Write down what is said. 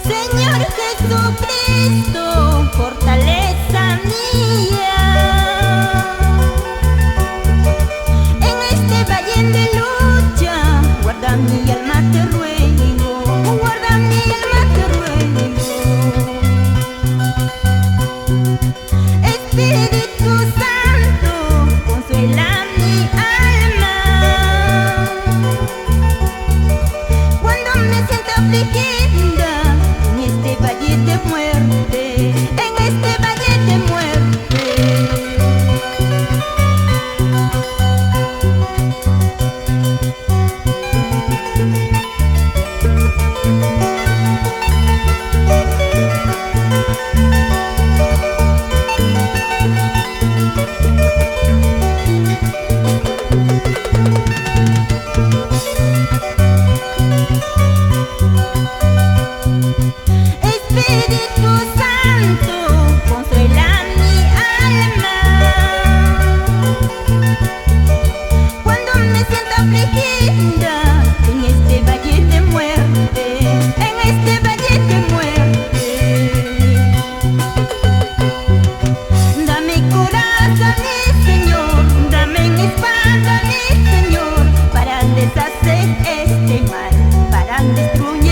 Señor Jesucristo, fortaleza mía, en este valle de lucha, guarda mi alma, te ruego, guarda mi alma, te ruego. Espíritu Santo, consuela mi alma cuando me siento afligida en este valle de muerte, en este valle de muerte. Espíritu Santo, consuela mi alma cuando me siento afligida en este valle de muerte, en este valle de muerte. Dame coraza, mi Señor, dame espada, mi Señor, para deshacer este mal, para destruir